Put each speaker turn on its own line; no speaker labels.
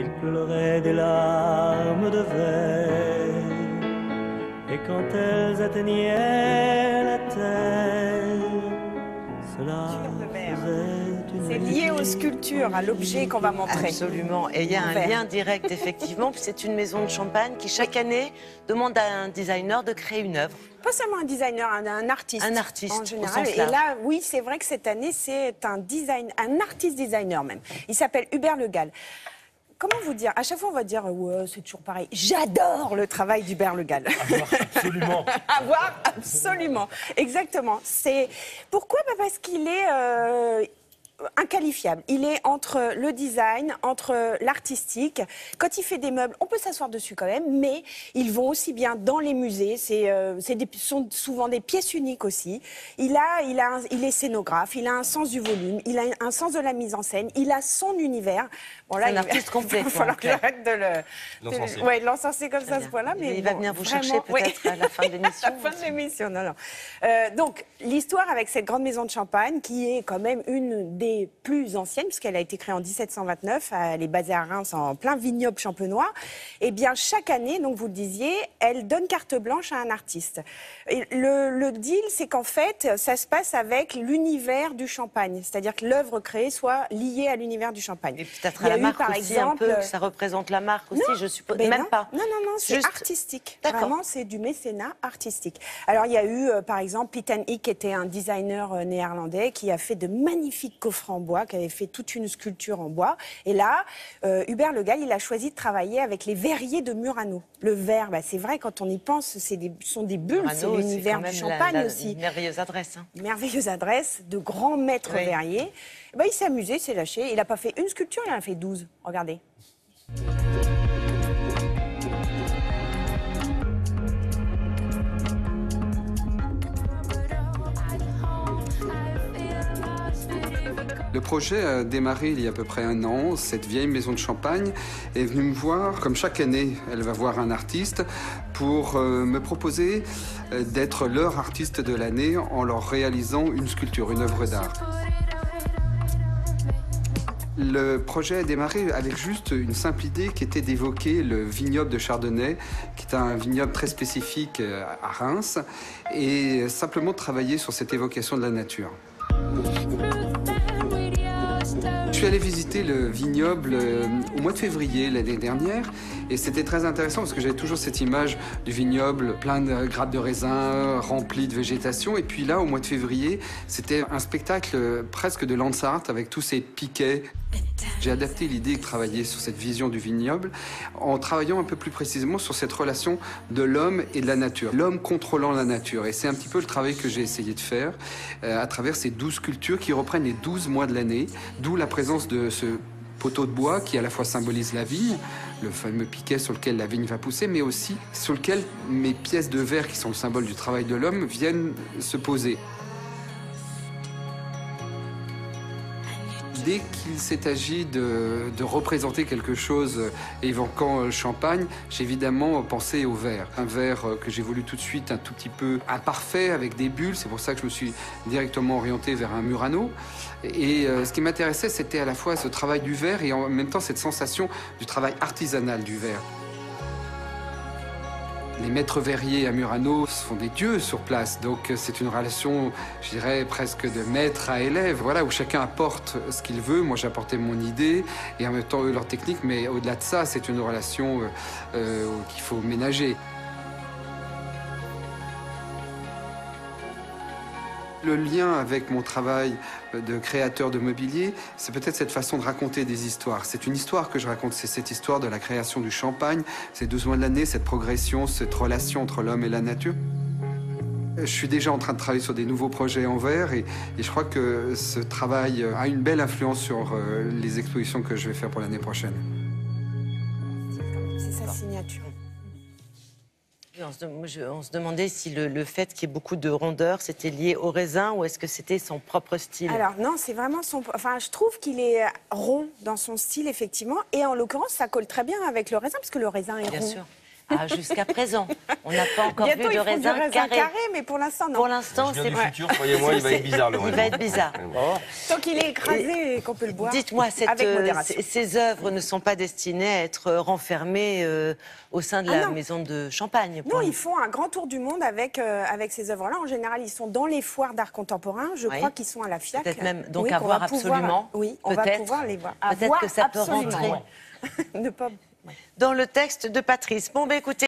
Il pleurait des larmes de verre, et quand elles atteignaient la terre, cela
c'est lié aux sculptures, à l'objet qu'on va montrer.
Absolument. Et il y a un lien direct, effectivement. C'est une maison de champagne qui, chaque année, demande à un designer de créer une œuvre.
Pas seulement un designer, un artiste.
Un artiste,
en général.
au sens
Et
large.
là, oui, c'est vrai que cette année, c'est un artiste designer même. Il s'appelle Hubert Le Gall. Comment vous dire? À chaque fois, on va dire, ouais, c'est toujours pareil. J'adore le travail d'Hubert Le Gall.
À voir, absolument.
À voir, absolument. Exactement. Pourquoi? Parce qu'il est inqualifiable. Il est entre le design, entre l'artistique. Quand il fait des meubles, on peut s'asseoir dessus quand même, mais ils vont aussi bien dans les musées. Sont souvent des pièces uniques aussi. Il est scénographe, il a un sens du volume, il a un sens de la mise en scène, il a son univers. Bon, là,
C'est un artiste complet.
Il va falloir que j'arrête de l'encenser comme ça à ce point-là. Mais
il va venir vous chercher peut-être à la fin de l'émission.
À la fin de l'émission, non. Donc, l'histoire avec cette grande maison de champagne, qui est quand même une des plus anciennes, puisqu'elle a été créée en 1729, elle est basée à Reims, en plein vignoble champenois. Eh bien, chaque année, donc vous le disiez, elle donne carte blanche à un artiste. Et le deal, c'est qu'en fait, ça se passe avec l'univers du champagne, c'est-à-dire que l'œuvre créée soit liée à l'univers du champagne.
Et peut-être à la marque
par
aussi,
exemple,
un peu, que ça représente la marque aussi, je suppose.
Même
pas.
Non, c'est
Juste...
artistique.
D'accord.
Vraiment, c'est du mécénat artistique. Alors, il y a eu, par exemple, Piet Hein Hick, qui était un designer néerlandais, qui a fait de magnifiques coffrets en bois, qui avait fait toute une sculpture en bois. Et là, Hubert Le Gall, il a choisi de travailler avec les verriers de Murano. Le verre, c'est vrai, quand on y pense, sont des bulles, c'est l'univers du champagne aussi.
Une merveilleuse adresse. Hein.
Une merveilleuse adresse de grands maîtres verriers. Il s'est amusé, s'est lâché. Il n'a pas fait une sculpture, il en a fait 12. Regardez.
Le projet a démarré il y a à peu près 1 an. Cette vieille maison de champagne est venue me voir. Comme chaque année, elle va voir un artiste pour me proposer d'être leur artiste de l'année en leur réalisant une sculpture, une œuvre d'art. Le projet a démarré avec juste une simple idée qui était d'évoquer le vignoble de Chardonnay, qui est un vignoble très spécifique à Reims, et simplement de travailler sur cette évocation de la nature. Je suis allé visiter le vignoble au mois de février l'année dernière et c'était très intéressant parce que j'avais toujours cette image du vignoble plein de grappes de raisin rempli de végétation et puis là au mois de février c'était un spectacle presque de Landsart avec tous ces piquets. J'ai adapté l'idée de travailler sur cette vision du vignoble en travaillant un peu plus précisément sur cette relation de l'homme et de la nature. L'homme contrôlant la nature. Et c'est un petit peu le travail que j'ai essayé de faire à travers ces 12 sculptures qui reprennent les 12 mois de l'année, d'où la présence de ce poteau de bois qui à la fois symbolise la vigne, le fameux piquet sur lequel la vigne va pousser, mais aussi sur lequel mes pièces de verre qui sont le symbole du travail de l'homme viennent se poser. Dès qu'il s'est agi de représenter quelque chose évoquant le champagne, j'ai évidemment pensé au verre. Un verre que j'ai voulu tout de suite un tout petit peu imparfait, avec des bulles. C'est pour ça que je me suis directement orienté vers un Murano. Et ce qui m'intéressait, c'était à la fois ce travail du verre et en même temps cette sensation du travail artisanal du verre. Les maîtres verriers à Murano sont des dieux sur place, donc c'est une relation, je dirais, presque de maître à élève, voilà, où chacun apporte ce qu'il veut. Moi, j'apportais mon idée et en même temps, eux, leur technique, mais au-delà de ça, c'est une relation qu'il faut ménager. Le lien avec mon travail de créateur de mobilier, c'est peut-être cette façon de raconter des histoires. C'est une histoire que je raconte, c'est cette histoire de la création du champagne, ces 12 mois de l'année, cette progression, cette relation entre l'homme et la nature. Je suis déjà en train de travailler sur des nouveaux projets en verre et je crois que ce travail a une belle influence sur les expositions que je vais faire pour l'année prochaine.
C'est sa signature.
On se demandait si le fait qu'il y ait beaucoup de rondeur, c'était lié au raisin ou est-ce que c'était son propre style?
Alors non, c'est vraiment son... Enfin, je trouve qu'il est rond dans son style, effectivement. Et en l'occurrence, ça colle très bien avec le raisin, parce que le raisin est
Bien
rond.
sûr. Ah, jusqu'à présent, on n'a pas encore
Bientôt,
vu de
ils font du
raisin carré.
mais pour l'instant, non.
Pour l'instant,
C'est
c'est
du futur, croyez-moi, il va être bizarre, le
Il va être bizarre.
Tant qu'il est écrasé et qu'on peut le boire.
Dites-moi,
avec modération.
ces œuvres ne sont pas destinées à être renfermées au sein de la
non.
maison de Champagne.
Non, ils font un grand tour du monde avec ces œuvres-là. En général, ils sont dans les foires d'art contemporain. Je crois qu'ils sont à la FIAC.
Peut-être même, donc
Oui,
à
qu'on
voir
va pouvoir-
absolument.
Oui, on va pouvoir les voir. À
Peut-être
voir
que ça peut
absolument.
rentrer
Ne pas...
dans le texte de Patrice. Bon, ben écoutez.